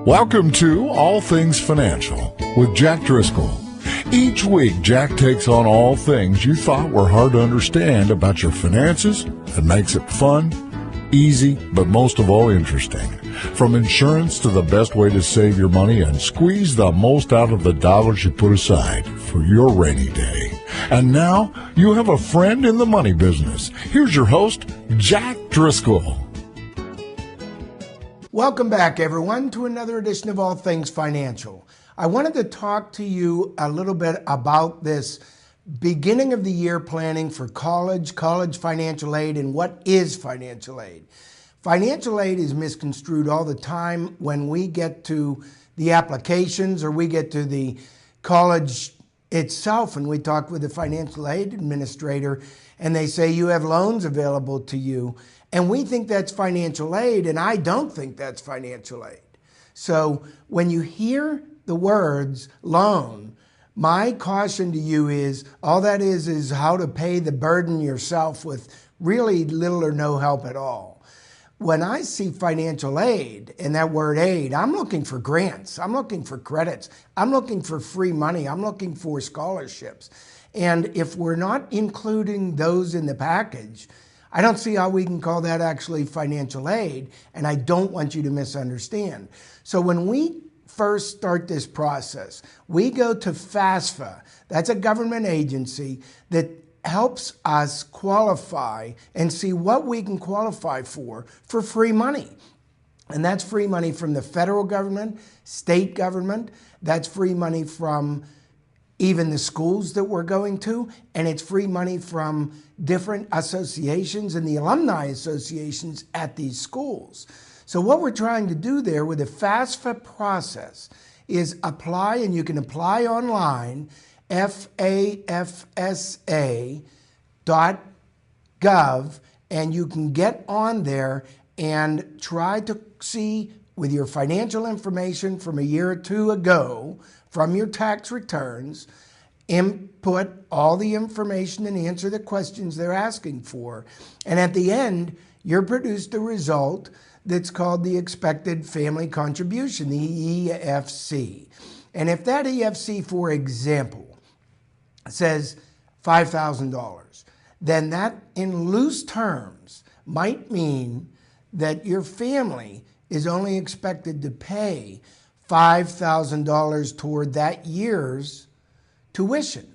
Welcome to All Things Financial with Jack Driscoll. Each week, Jack takes on all things you thought were hard to understand about your finances and makes it fun, easy, but most of all interesting. From insurance to the best way to save your money and squeeze the most out of the dollars you put aside for your rainy day. And now, you have a friend in the money business. Here's your host, Jack Driscoll. Welcome back, everyone, to another edition of All Things Financial. I wanted to talk to you a little bit about this beginning of the year planning for college financial aid, and what is financial aid. Financial aid is misconstrued all the time when we get to the applications or we get to the college itself and we talk with the financial aid administrator and they say you have loans available to you. And we think that's financial aid, and I don't think that's financial aid. So when you hear the words loan, my caution to you is all that is how to pay the burden yourself with really little or no help at all. When I see financial aid and that word aid, I'm looking for grants, I'm looking for credits, I'm looking for free money, I'm looking for scholarships. And if we're not including those in the package, I don't see how we can call that actually financial aid, and I don't want you to misunderstand. So when we first start this process, we go to FAFSA. That's a government agency that helps us qualify and see what we can qualify for free money. And that's free money from the federal government, state government, that's free money from even the schools that we're going to, and it's free money from different associations and the alumni associations at these schools. So what we're trying to do there with the FAFSA process is apply, and you can apply online, FAFSA.gov, and you can get on there and try to see with your financial information from a year or two ago, from your tax returns, input all the information and answer the questions they're asking for. And at the end, you're produced a result that's called the expected family contribution, the EFC. And if that EFC, for example, says $5,000, then that in loose terms might mean that your family is only expected to pay $5,000 toward that year's tuition.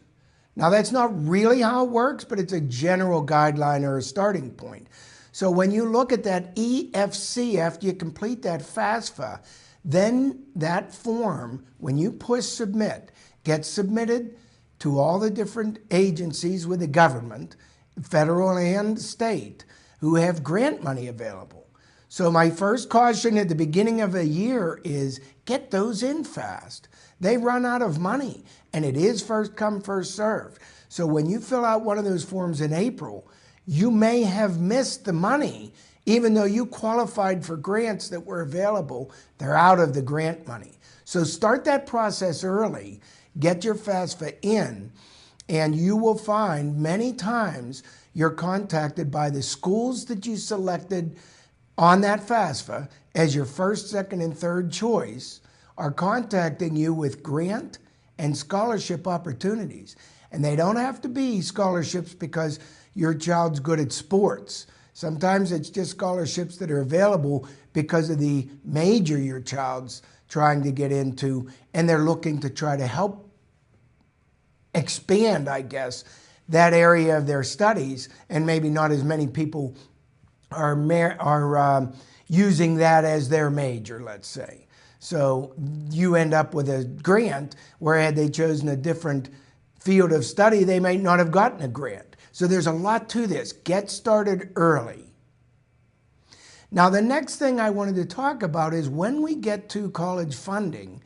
Now, that's not really how it works, but it's a general guideline or a starting point. So when you look at that EFC, after you complete that FAFSA, then that form, when you push submit, gets submitted to all the different agencies with the government, federal and state, who have grant money available. So my first caution at the beginning of a year is get those in fast. They run out of money, and it is first come, first served. So when you fill out one of those forms in April, you may have missed the money, even though you qualified for grants that were available. They're out of the grant money. So start that process early, get your FAFSA in, and you will find many times you're contacted by the schools that you selected on that FAFSA as your first, second, and third choice are contacting you with grant and scholarship opportunities. And they don't have to be scholarships because your child's good at sports. Sometimes it's just scholarships that are available because of the major your child's trying to get into, and they're looking to try to help expand, I guess, that area of their studies, and maybe not as many people are using that as their major, let's say. So you end up with a grant where had they chosen a different field of study, they might not have gotten a grant. So there's a lot to this. Get started early. Now, the next thing I wanted to talk about is when we get to college funding,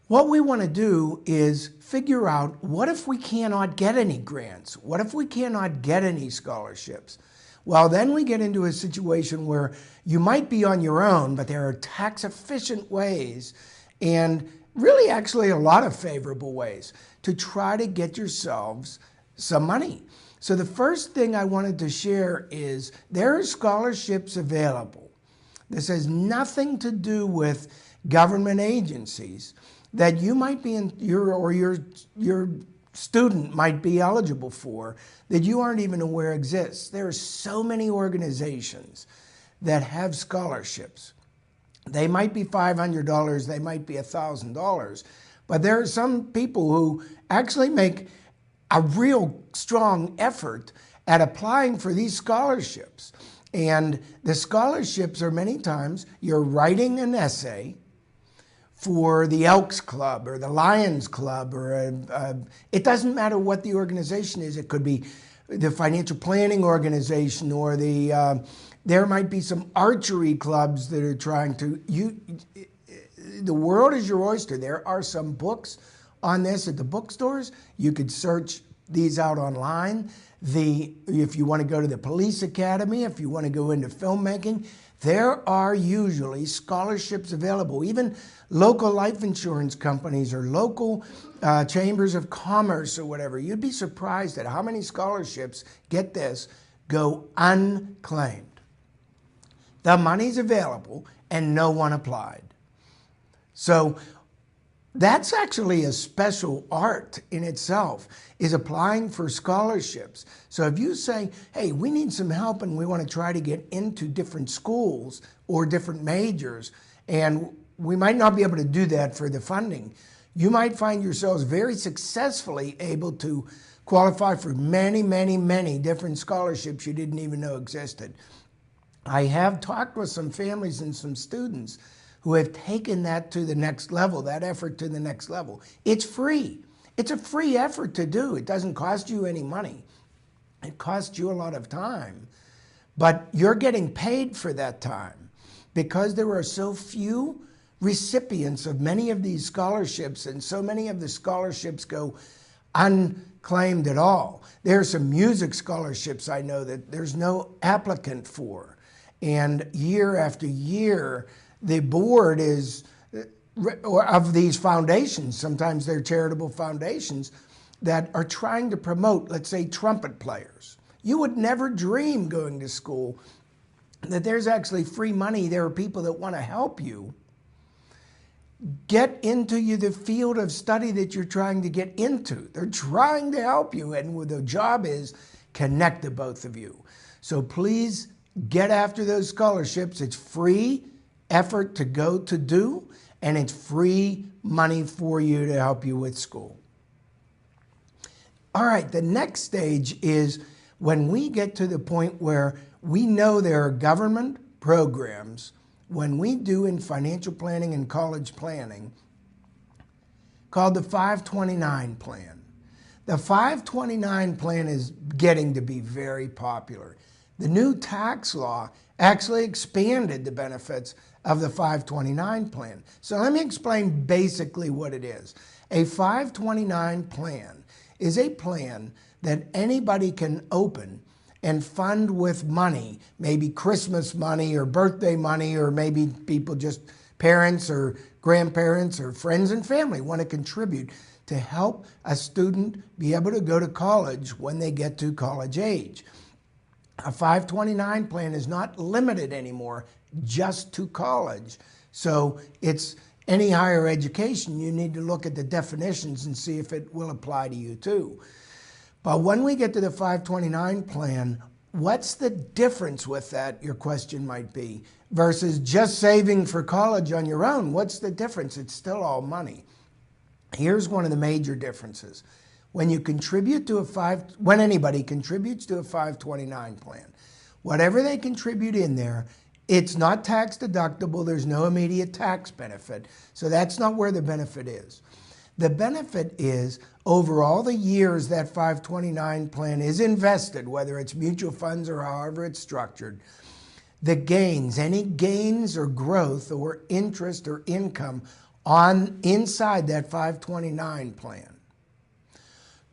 what we want to do is figure out, what if we cannot get any grants? What if we cannot get any scholarships? Well, then we get into a situation where you might be on your own, but there are tax-efficient ways and really actually a lot of favorable ways to try to get yourselves some money. So the first thing I wanted to share is there are scholarships available This has nothing to do with government agencies that you might be in your student might be eligible for that you aren't even aware exists. There are so many organizations that have scholarships. They might be $500, they might be $1,000, but there are some people who actually make a real strong effort at applying for these scholarships. And the scholarships are many times you're writing an essay for the Elks Club or the Lions Club, or it doesn't matter what the organization is. It could be the financial planning organization, or there might be some archery clubs that are trying to, the world is your oyster. There are some books on this at the bookstores. You could search these out online. If you want to go to the police academy, if you want to go into filmmaking, there are usually scholarships available. Even local life insurance companies or local chambers of commerce or whatever. You'd be surprised at how many scholarships, get this, go unclaimed. The money's available and no one applied. So that's actually a special art in itself, is applying for scholarships. So if you say, hey, we need some help and we want to try to get into different schools or different majors, and we might not be able to do that for the funding, you might find yourselves very successfully able to qualify for many, many, many different scholarships you didn't even know existed. I have talked with some families and some students who have taken that to the next level, that effort to the next level. It's free. It's a free effort to do. It doesn't cost you any money. It costs you a lot of time. But you're getting paid for that time because there are so few recipients of many of these scholarships, and so many of the scholarships go unclaimed at all. There are some music scholarships I know that there's no applicant for. And year after year, the board is, of these foundations, sometimes they're charitable foundations, that are trying to promote, let's say, trumpet players. You would never dream going to school that there's actually free money. There are people that want to help you get into the field of study that you're trying to get into. They're trying to help you, and the job is connect the both of you. So please get after those scholarships. It's free effort to go to do, and it's free money for you to help you with school. All right, the next stage is when we get to the point where we know there are government programs, when we do in financial planning and college planning, called the 529 plan. The 529 plan is getting to be very popular. The new tax law actually expanded the benefits of the 529 plan. So let me explain basically what it is. A 529 plan is a plan that anybody can open and fund with money, maybe Christmas money or birthday money, or maybe people just, parents or grandparents or friends and family want to contribute to help a student be able to go to college when they get to college age. A 529 plan is not limited anymore just to college. So it's any higher education. You need to look at the definitions and see if it will apply to you too. But when we get to the 529 plan, what's the difference with that, your question might be, versus just saving for college on your own? What's the difference? It's still all money. Here's one of the major differences. When you contribute to when anybody contributes to a 529 plan, whatever they contribute in there, it's not tax deductible. There's no immediate tax benefit. So that's not where the benefit is. The benefit is over all the years that 529 plan is invested, whether it's mutual funds or however it's structured, the gains, any gains or growth or interest or income inside that 529 plan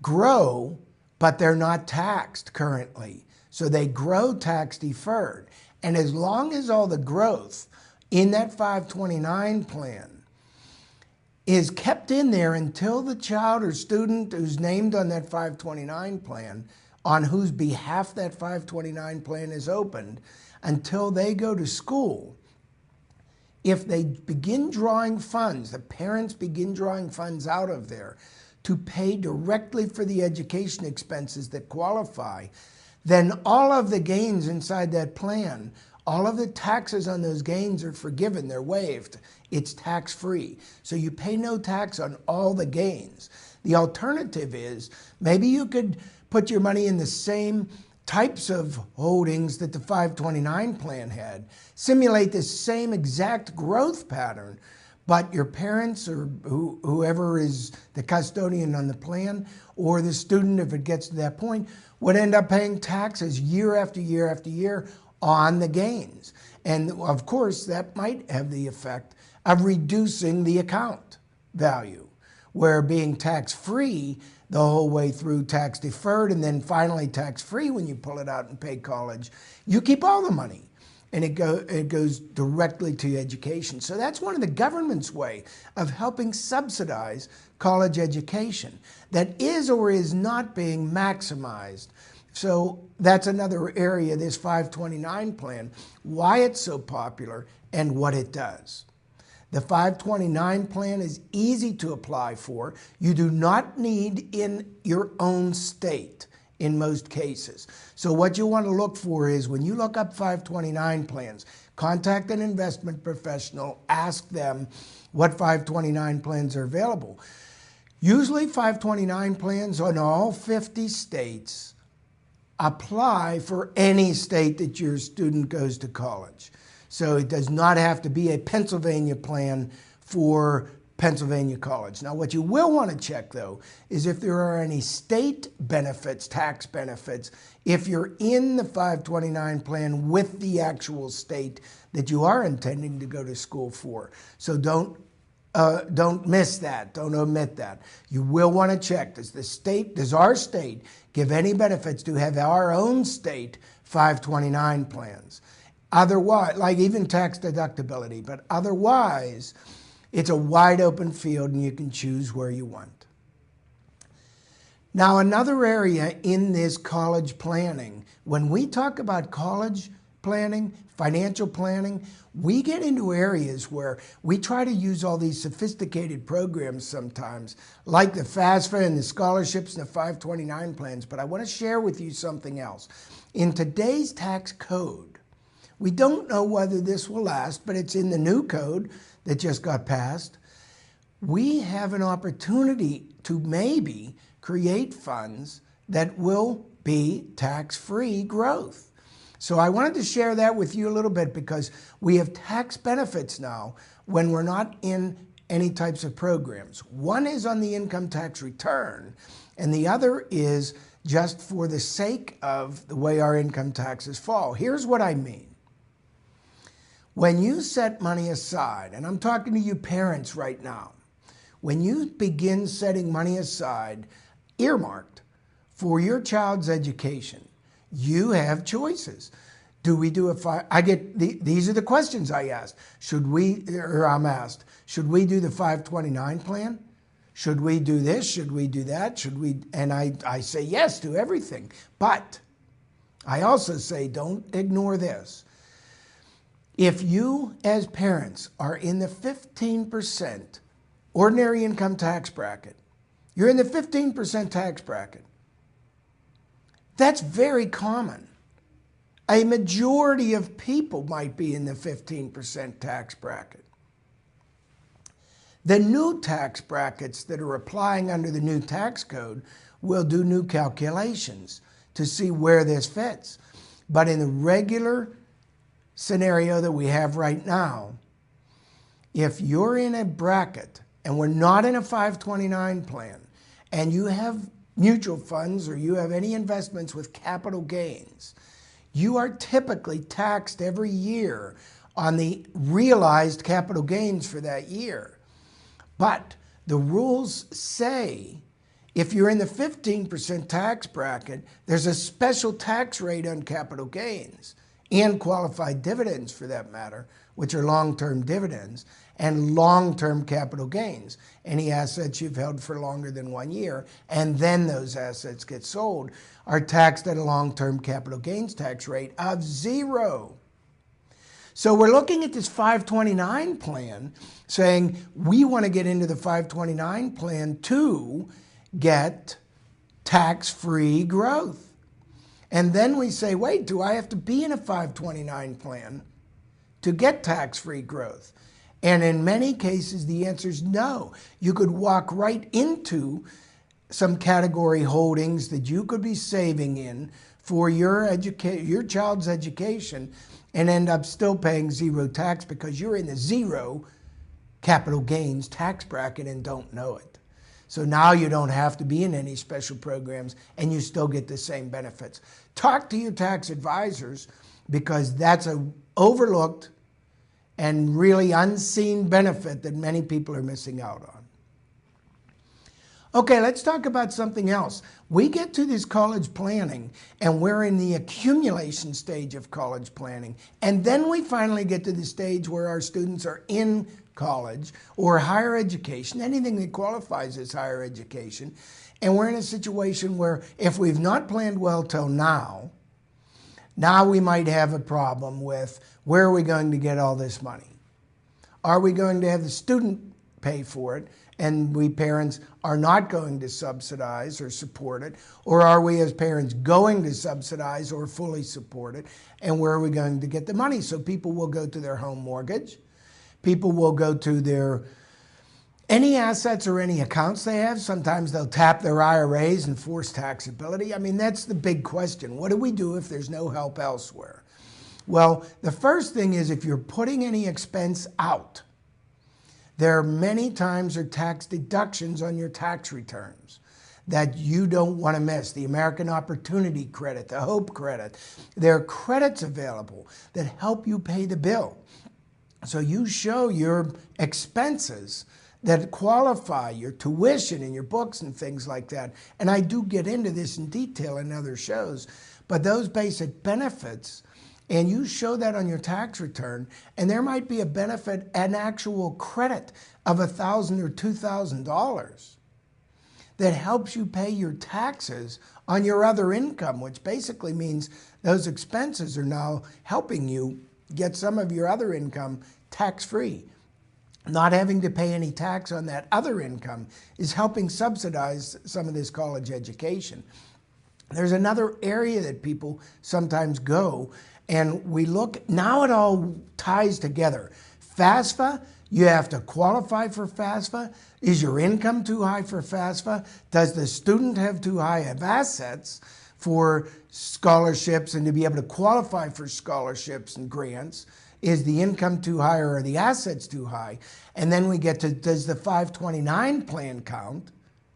grow, but they're not taxed currently. So they grow tax deferred. And as long as all the growth in that 529 plan is kept in there until the child or student who's named on that 529 plan, on whose behalf that 529 plan is opened, until they go to school, if they begin drawing funds, the parents begin drawing funds out of there to pay directly for the education expenses that qualify, then all of the gains inside that plan, all of the taxes on those gains are forgiven, they're waived. It's tax-free. So you pay no tax on all the gains. The alternative is maybe you could put your money in the same types of holdings that the 529 plan had, simulate the same exact growth pattern, but your parents or whoever is the custodian on the plan, or the student, if it gets to that point, would end up paying taxes year after year after year on the gains. And of course, that might have the effect of reducing the account value, where being tax-free the whole way through, tax deferred, and then finally tax-free when you pull it out and pay college, you keep all the money, and it goes directly to education. So that's one of the government's way of helping subsidize college education that is or is not being maximized. So that's another area, this 529 plan, why it's so popular and what it does. The 529 plan is easy to apply for. You do not need in your own state in most cases. So what you want to look for is when you look up 529 plans, contact an investment professional, ask them what 529 plans are available. Usually 529 plans in all 50 states apply for any state that your student goes to college. So it does not have to be a Pennsylvania plan for Pennsylvania college. Now, what you will want to check, though, is if there are any state benefits, tax benefits, if you're in the 529 plan with the actual state that you are intending to go to school for. So don't miss that. Don't omit that. You will want to check, does our state give any benefits to have our own state 529 plans? Otherwise, like even tax deductibility, but otherwise, it's a wide open field and you can choose where you want. Now, another area in this college planning, when we talk about college planning, financial planning, we get into areas where we try to use all these sophisticated programs sometimes, like the FAFSA and the scholarships and the 529 plans, but I want to share with you something else. In today's tax code, we don't know whether this will last, but it's in the new code that just got passed. We have an opportunity to maybe create funds that will be tax-free growth. So I wanted to share that with you a little bit because we have tax benefits now when we're not in any types of programs. One is on the income tax return, and the other is just for the sake of the way our income taxes fall. Here's what I mean. When you set money aside, and I'm talking to you parents right now, when you begin setting money aside, earmarked for your child's education, you have choices. Do we do these are the questions I asked. I'm asked, should we do the 529 plan? Should we do this? Should we do that? And I say yes to everything. But I also say, don't ignore this. If you, as parents, are in the 15% ordinary income tax bracket, you're in the 15% tax bracket. That's very common. A majority of people might be in the 15% tax bracket. The new tax brackets that are applying under the new tax code will do new calculations to see where this fits. But in the regular scenario that we have right now, if you're in a bracket and we're not in a 529 plan and you have mutual funds or you have any investments with capital gains, you are typically taxed every year on the realized capital gains for that year. But the rules say if you're in the 15% tax bracket, there's a special tax rate on capital gains and qualified dividends for that matter, which are long-term dividends, and long-term capital gains. Any assets you've held for longer than 1 year, and then those assets get sold, are taxed at a long-term capital gains tax rate of 0. So we're looking at this 529 plan saying we want to get into the 529 plan to get tax-free growth. And then we say, wait, do I have to be in a 529 plan to get tax-free growth? And in many cases, the answer is no. You could walk right into some category holdings that you could be saving in for your child's education and end up still paying zero tax because you're in the zero capital gains tax bracket and don't know it. So now you don't have to be in any special programs and you still get the same benefits. Talk to your tax advisors because that's an overlooked and really unseen benefit that many people are missing out on. Okay, let's talk about something else. We get to this college planning and we're in the accumulation stage of college planning. And then we finally get to the stage where our students are in college or higher education, anything that qualifies as higher education. And we're in a situation where if we've not planned well till now we might have a problem with where are we going to get all this money? Are we going to have the student pay for it and we parents are not going to subsidize or support it? Or are we as parents going to subsidize or fully support it? And where are we going to get the money? So people will go to their home mortgage. People will go to their any assets or any accounts they have. Sometimes they'll tap their IRAs and force taxability. I mean, that's the big question. What do we do if there's no help elsewhere? Well, the first thing is if you're putting any expense out, there are many times are tax deductions on your tax returns that you don't want to miss. The American Opportunity Credit, the Hope Credit. There are credits available that help you pay the bill. So you show your expenses that qualify, your tuition and your books and things like that. And I do get into this in detail in other shows, but those basic benefits, and you show that on your tax return, and there might be a benefit, an actual credit of $1,000 or $2,000 that helps you pay your taxes on your other income, which basically means those expenses are now helping you get some of your other income tax-free. Not having to pay any tax on that other income is helping subsidize some of this college education. There's another area that people sometimes go, and we look, now it all ties together. FAFSA, you have to qualify for FAFSA. Is your income too high for FAFSA? Does the student have too high of assets for scholarships and to be able to qualify for scholarships and grants? Is the income too high or are the assets too high? And then we get to, does the 529 plan count,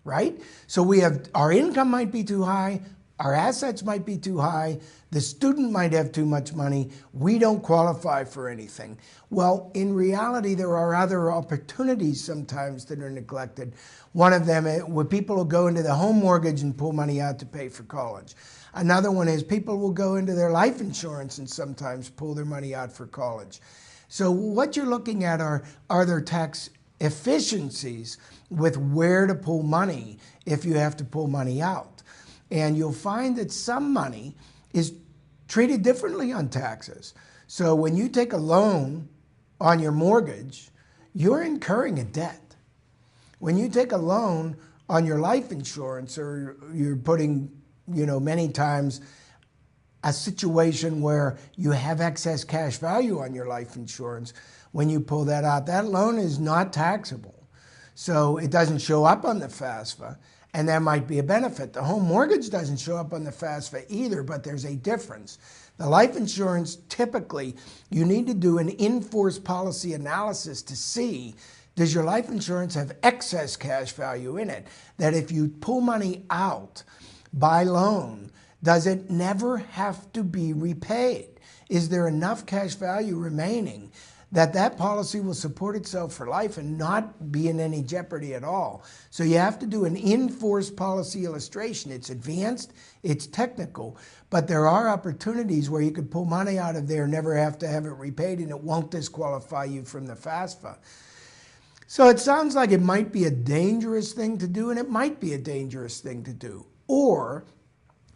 right? So we have, our income might be too high, our assets might be too high, the student might have too much money, we don't qualify for anything. Well, in reality, there are other opportunities sometimes that are neglected. One of them, where people will go into the home mortgage and pull money out to pay for college. Another one is people will go into their life insurance and sometimes pull their money out for college. So what you're looking at are there tax efficiencies with where to pull money if you have to pull money out. And you'll find that some money is treated differently on taxes. So when you take a loan on your mortgage, you're incurring a debt. When you take a loan on your life insurance, or you're putting, many times a situation where you have excess cash value on your life insurance, when you pull that out, that loan is not taxable. So it doesn't show up on the FAFSA, and that might be a benefit. The home mortgage doesn't show up on the FAFSA either, but there's a difference. The life insurance, typically, you need to do an in-force policy analysis to see, does your life insurance have excess cash value in it? That if you pull money out by loan, does it never have to be repaid? Is there enough cash value remaining that that policy will support itself for life and not be in any jeopardy at all? So you have to do an in-force policy illustration. It's advanced, it's technical, but there are opportunities where you could pull money out of there, never have to have it repaid, and it won't disqualify you from the FAFSA. So it sounds like it might be a dangerous thing to do, and it might be a dangerous thing to do. Or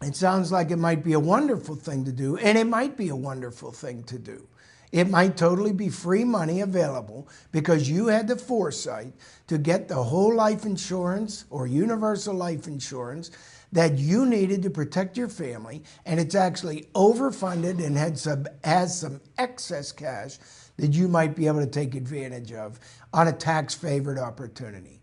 it sounds like it might be a wonderful thing to do, and it might be a wonderful thing to do. It might totally be free money available because you had the foresight to get the whole life insurance or universal life insurance that you needed to protect your family, and it's actually overfunded and has some excess cash that you might be able to take advantage of on a tax-favored opportunity.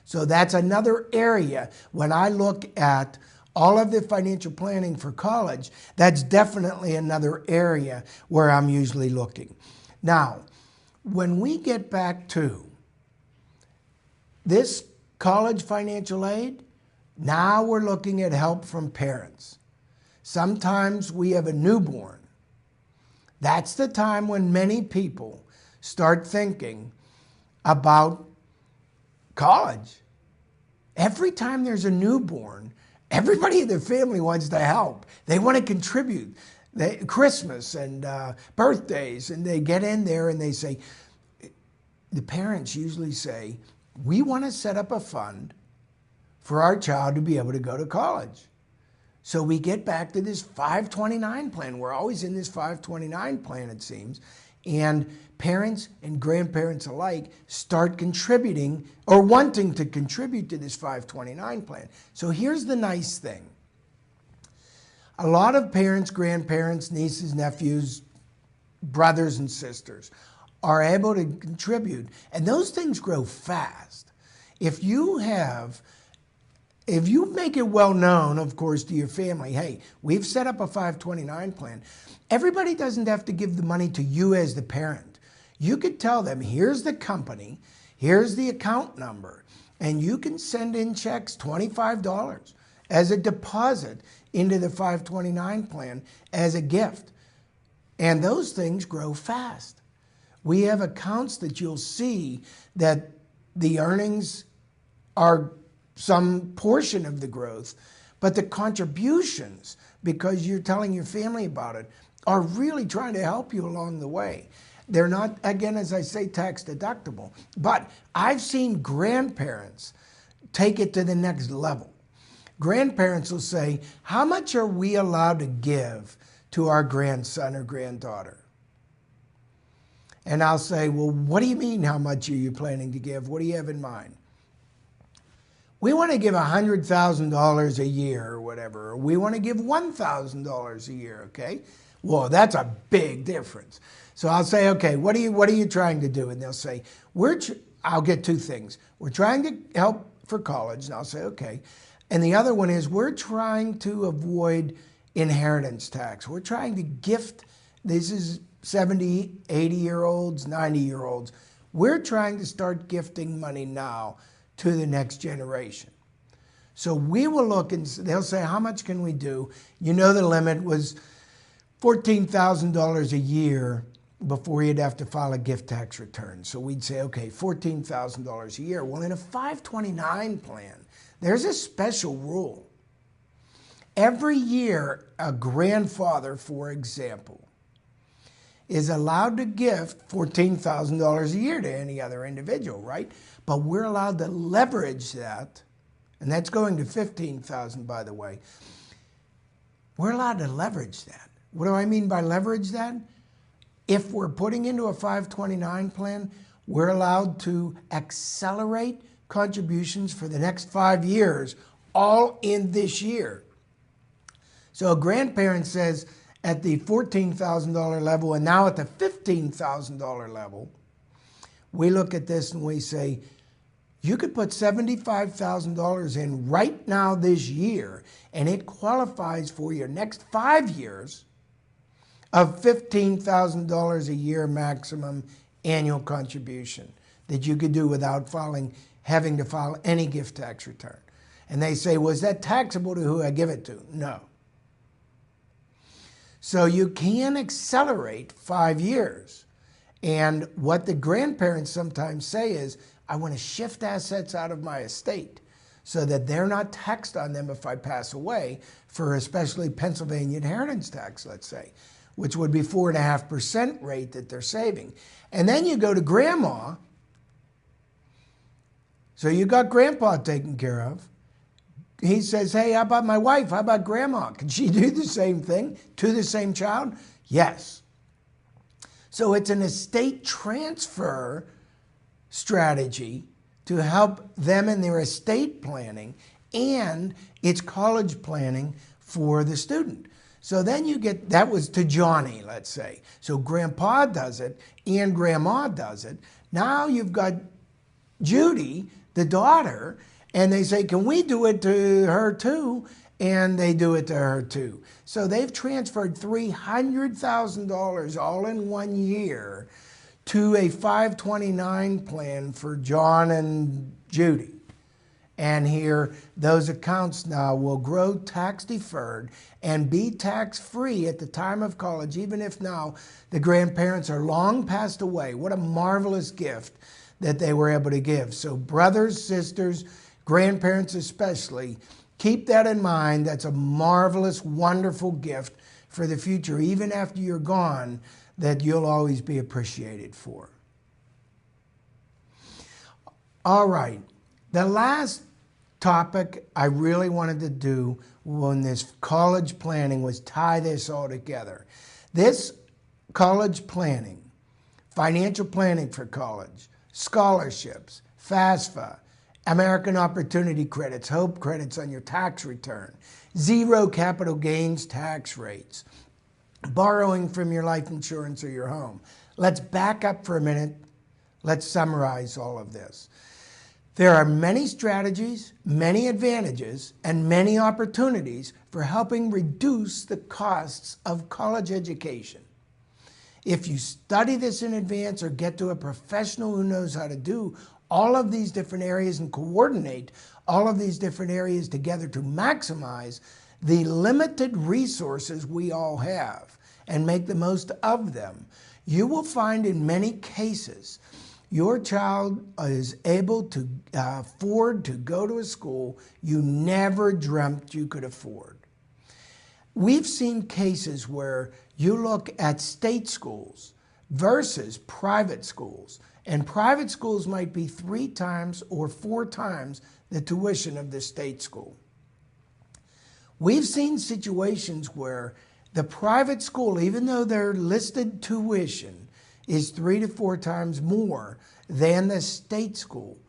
So that's another area. When I look at all of the financial planning for college, that's definitely another area where I'm usually looking. Now, when we get back to this college financial aid, now we're looking at help from parents. Sometimes we have a newborn. That's the time when many people start thinking about college. Every time there's a newborn, everybody in the family wants to help. They want to contribute. Christmas and birthdays, and they get in there and they say, the parents usually say, we want to set up a fund for our child to be able to go to college. So we get back to this 529 plan. We're always in this 529 plan, it seems. And parents and grandparents alike start contributing or wanting to contribute to this 529 plan. So here's the nice thing. A lot of parents, grandparents, nieces, nephews, brothers and sisters are able to contribute. And those things grow fast. If you make it well known, of course, to your family, hey, we've set up a 529 plan. Everybody doesn't have to give the money to you as the parent. You could tell them, here's the company, here's the account number, and you can send in checks, $25 as a deposit into the 529 plan as a gift. And those things grow fast. We have accounts that you'll see that the earnings are some portion of the growth, but the contributions, because you're telling your family about it, are really trying to help you along the way. They're not, again, as I say, tax deductible, but I've seen grandparents take it to the next level. Grandparents will say, how much are we allowed to give to our grandson or granddaughter? And I'll say, well, what do you mean, how much are you planning to give? What do you have in mind? We want to give $100,000 a year or whatever, or we want to give $1,000 a year, okay? Well, that's a big difference. So I'll say, okay, what are you trying to do? And they'll say, I'll get two things. We're trying to help for college, and I'll say, okay. And the other one is we're trying to avoid inheritance tax. We're trying to gift, this is 70, 80-year-olds, 90-year-olds. We're trying to start gifting money now to the next generation. So we will look and they'll say, how much can we do? You know, the limit was $14,000 a year before you'd have to file a gift tax return. So we'd say, okay, $14,000 a year. Well, in a 529 plan, there's a special rule. Every year, a grandfather, for example, is allowed to gift $14,000 a year to any other individual, right? But we're allowed to leverage that, and that's going to $15,000, by the way. We're allowed to leverage that. What do I mean by leverage that? If we're putting into a 529 plan, we're allowed to accelerate contributions for the next 5 years, all in this year. So a grandparent says at the $14,000 level and now at the $15,000 level, we look at this and we say, you could put $75,000 in right now this year, and it qualifies for your next 5 years of $15,000 a year maximum annual contribution that you could do without having to file any gift tax return. And they say, was that taxable to who I give it to? No. So you can accelerate 5 years. And what the grandparents sometimes say is, I want to shift assets out of my estate so that they're not taxed on them if I pass away, for especially Pennsylvania inheritance tax, let's say, which would be 4.5% rate that they're saving. And then you go to grandma. So you got grandpa taken care of. He says, hey, how about my wife? How about grandma? Can she do the same thing to the same child? Yes. So it's an estate transfer strategy to help them in their estate planning, and it's college planning for the student. So then you get, that was to Johnny, let's say. So grandpa does it and grandma does it. Now you've got Judy, the daughter, and they say, can we do it to her too? And they do it to her too. So they've transferred $300,000 all in 1 year to a 529 plan for John and Judy. And here, those accounts now will grow tax deferred and be tax free at the time of college, even if now the grandparents are long passed away. What a marvelous gift that they were able to give. So brothers, sisters, grandparents especially, keep that in mind. That's a marvelous, wonderful gift for the future, even after you're gone, that you'll always be appreciated for. All right. The last topic I really wanted to do when this college planning was tie this all together. This college planning, financial planning for college, scholarships, FAFSA, American Opportunity Credits, Hope Credits on your tax return, zero capital gains tax rates, borrowing from your life insurance or your home. Let's back up for a minute. Let's summarize all of this. There are many strategies, many advantages, and many opportunities for helping reduce the costs of college education. If you study this in advance or get to a professional who knows how to do all of these different areas and coordinate all of these different areas together to maximize the limited resources we all have and make the most of them, you will find in many cases your child is able to afford to go to a school you never dreamt you could afford. We've seen cases where you look at state schools versus private schools, and private schools might be 3 times or 4 times the tuition of the state school. We've seen situations where the private school, even though their listed tuition is 3 to 4 times more than the state school,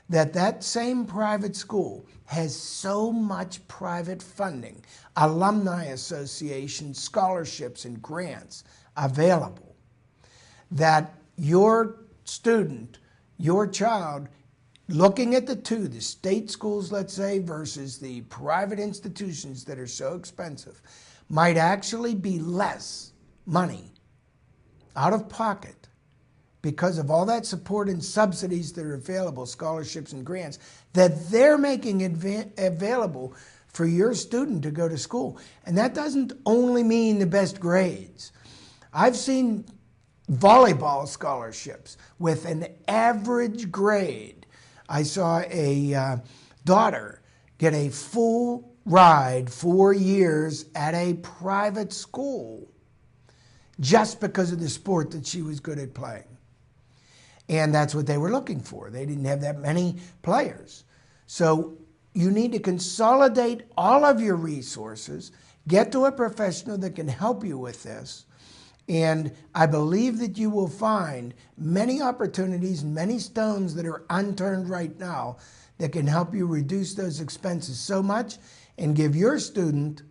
that same private school has so much private funding, alumni associations, scholarships, and grants available, that your student, your child, looking at the two, the state schools, let's say, versus the private institutions that are so expensive, might actually be less money out of pocket because of all that support and subsidies that are available, scholarships and grants, that they're making available for your student to go to school. And that doesn't only mean the best grades. I've seen volleyball scholarships with an average grade. I saw a daughter get a full ride 4 years at a private school just because of the sport that she was good at playing. And that's what they were looking for. They didn't have that many players. So you need to consolidate all of your resources, get to a professional that can help you with this, and I believe that you will find many opportunities, many stones that are unturned right now that can help you reduce those expenses so much and give your student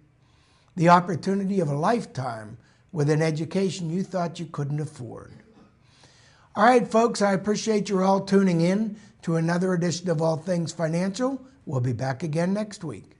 the opportunity of a lifetime with an education you thought you couldn't afford. All right, folks, I appreciate you all tuning in to another edition of All Things Financial. We'll be back again next week.